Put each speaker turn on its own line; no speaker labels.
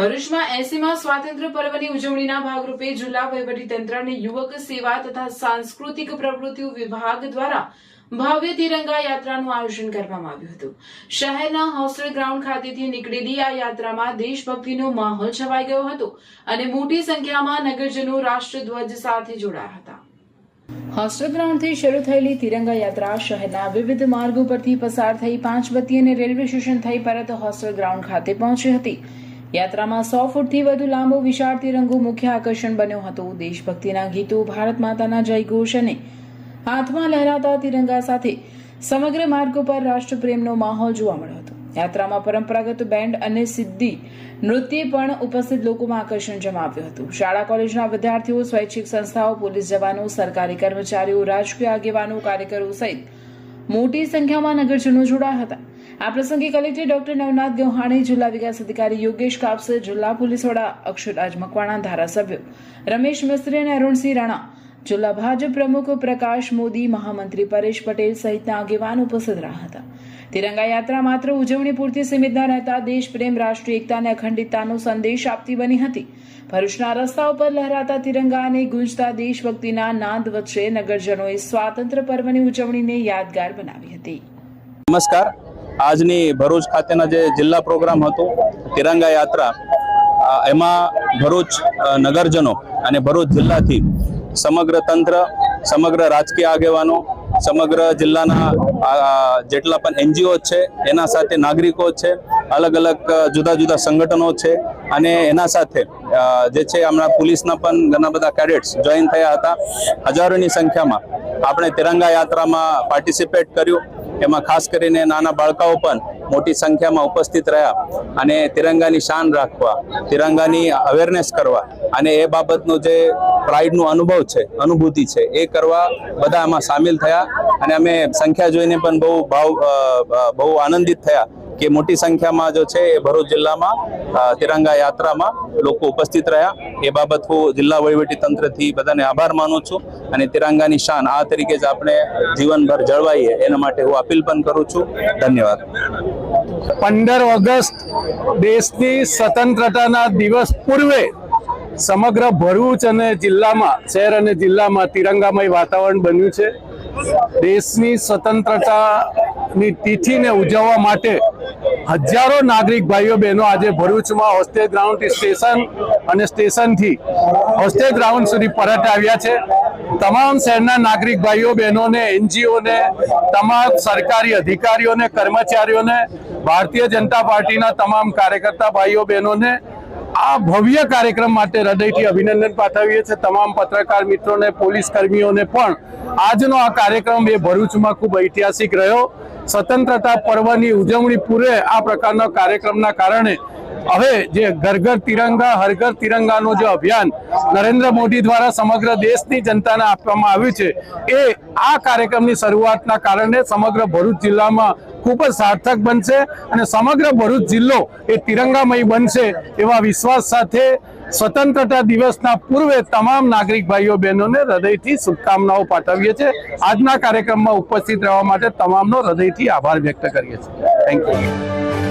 ભરૂચમાં 80મા સ્વાતંત્ર્ય પર્વની ઉજવણીના ભાગરૂપે જિલ્લા વહીવટીતંત્ર અને યુવક સેવા તથા સાંસ્કૃતિક પ્રવૃત્તિઓ વિભાગ દ્વારા ભવ્ય તિરંગા યાત્રાનું આયોજન કરવામાં આવ્યું હતું। શહેરના હોસ્ટેલ ગ્રાઉન્ડ ખાતેથી નીકળેલી આ યાત્રામાં દેશભક્તિનો માહોલ છવાઈ ગયો હતો અને મોટી સંખ્યામાં નગરજનો રાષ્ટ્રધ્વજ સાથે જોડાયા હતા। હોસ્ટેલ ગ્રાઉન્ડથી શરૂ થયેલી તિરંગા યાત્રા શહેરના વિવિધ માર્ગો પરથી પસાર થઈ પાંચબત્તી અને રેલવે સ્ટેશન થઈ પરત હોસ્ટેલ ગ્રાઉન્ડ ખાતે પહોંચી હતી। યાત્રામાં 100 ફૂટથી વધુ લાંબો વિશાળ તિરંગો મુખ્ય આકર્ષણ બન્યો હતો। દેશભક્તિના ગીતો, ભારત માતાના જયઘોષ અને હાથમાં લહેરાતા તિરંગા સાથે સમગ્ર માર્ગો પર રાષ્ટ્રપ્રેમનો માહોલ જોવા મળ્યો હતો। યાત્રામાં પરંપરાગત બેન્ડ અને સિદ્ધી નૃત્ય પણ ઉપસ્થિત લોકોમાં આકર્ષણ જમાવ્યું હતું। શાળા કોલેજના વિદ્યાર્થીઓ, સ્વૈચ્છિક સંસ્થાઓ, પોલીસ જવાનો, સરકારી કર્મચારીઓ, રાજકીય આગેવાનો, કાર્યકરો સહિત મોટી સંખ્યામાં નગરજનો જોડાયા હતા। આ પ્રસંગે કલેક્ટર ડોક્ટર નવનાથ ગૌહાણી, જિલ્લા વિકાસ અધિકારી યોગેશ કાપસે, જિલ્લા પોલીસ વડા અક્ષરરાજ મકવાણા, ધારાસભ્યો રમેશ મિસ્ત્રી અને અરુણસિંહ રાણા, જિલ્લા ભાજપ પ્રમુખ પ્રકાશ મોદી, મહામંત્રી પરેશ પટેલ સહિતના આગેવાનો ઉપસ્થિત રહ્યા હતા। તિરંગા યાત્રા માત્ર ઉજવણી પૂરતી સીમિત ન રહેતા દેશપ્રેમ, રાષ્ટ્રીય એકતા અને અખંડિતતાનો સંદેશ આપતી બની હતી। ભરૂચના રસ્તાઓ પર લહેરાતા તિરંગા અને ગુંજતા દેશભક્તિના નાદ વચ્ચે નગરજનોએ સ્વાતંત્ર્ય પર્વની ઉજવણીને યાદગાર બનાવી હતી।
નમસ્કાર। આજની ભરૂચ ખાતેના જે જિલ્લા પ્રોગ્રામ હતો તિરંગા યાત્રા, એમાં ભરૂચ નગરજનો અને ભરૂચ જિલ્લાથી સમગ્ર તંત્ર, સમગ્ર રાજકીય આગેવાનો, સમગ્ર જિલ્લાના જેટલા પણ એનજીઓ છે એના સાથે નાગરિકો છે, અલગ અલગ જુદા જુદા સંગઠનો છે અને એના સાથે જે છે હમણાં પોલીસના પણ ઘણા બધા કેડેટ્સ જોઈન થયા હતા। હજારોની સંખ્યામાં આપણે તિરંગા યાત્રામાં પાર્ટિસિપેટ કર્યું। એમાં ખાસ કરીને નાના બાળકાઓ પણ મોટી સંખ્યામાં ઉપસ્થિત રહ્યા અને તિરંગાની શાન રાખવા, તિરંગાની અવેરનેસ કરવા અને એ બાબતનો જે પ્રાઇડનો અનુભવ છે, અનુભૂતિ છે એ કરવા બધા આમાં સામેલ થયા અને અમે સંખ્યા જોઈને પણ બહુ આનંદિત થયા કે મોટી સંખ્યામાં જો છે એ ભરૂચ જિલ્લામાં તિરંગા યાત્રામાં લોકો ઉપસ્થિત રહ્યા। એ બાબત હું જિલ્લા વહીવટી તંત્રથી બધાને આભાર માનું છું અને તિરંગાની શાન આ તરીકે જ આપણે જીવનભર જળવાઈએ એના માટે હું અપીલ પણ કરું છું। ધન્યવાદ।
15 ઓગસ્ટ દેશની સ્વતંત્રતાના દિવસ પૂર્વે સમગ્ર ભરૂચ અને જિલ્લામાં, શહેર અને જિલ્લામાં તિરંગામય વાતાવરણ બન્યું છે। દેશની સ્વતંત્રતાની તિથિને ઉજવવા માટે હજારો નાગરિક ભાઈઓ બહેનો આજે ભરૂચમાં હોસ્ટેલ ગ્રાઉન્ડ સ્ટેશન અને સ્ટેશનથી હોસ્ટેલ ગ્રાઉન્ડ સુધી પરત આવ્યા છે। તમામ શહેરના નાગરિક ભાઈઓ બહેનોને, એનજીઓને, તમામ સરકારી અધિકારીઓને, કર્મચારીઓને, ભારતીય જનતા પાર્ટીના તમામ કાર્યકર્તા ભાઈઓ બહેનોને આ ભવ્ય કાર્યક્રમ માટે હૃદયથી અભિનંદન પાઠવીએ છીએ। તમામ પત્રકાર મિત્રોને, પોલીસ કર્મીઓને પણ આજનો આ કાર્યક્રમ એ ભરૂચમાં ખૂબ ઐતિહાસિક રહ્યો। સ્વતંત્રતા પર્વની ઉજવણી પૂરે આ પ્રકારના કાર્યક્રમના કારણે હવે જે ઘર ઘર તિરંગા, હર ઘર તિરંગાનું જે અભિયાન નરેન્દ્ર મોદી દ્વારા સમગ્ર દેશની જનતાને આપવામાં આવ્યું છે, એ આ કાર્યક્રમની શરૂઆતના કારણે સમગ્ર ભરૂચ જિલ્લામાં ખૂબ જ સાર્થક બનશે અને સમગ્ર ભરૂચ જિલ્લો એ તિરંગામય બનશે એવા વિશ્વાસ સાથે સ્વતંત્રતા દિવસના પૂર્વે તમામ નાગરિક ભાઈઓ બહેનોને હૃદયથી શુભકામનાઓ પાઠવીએ છીએ। આજના કાર્યક્રમમાં ઉપસ્થિત રહેવા માટે તમામનો હૃદયથી આભાર વ્યક્ત કરીએ છીએ। Thank you.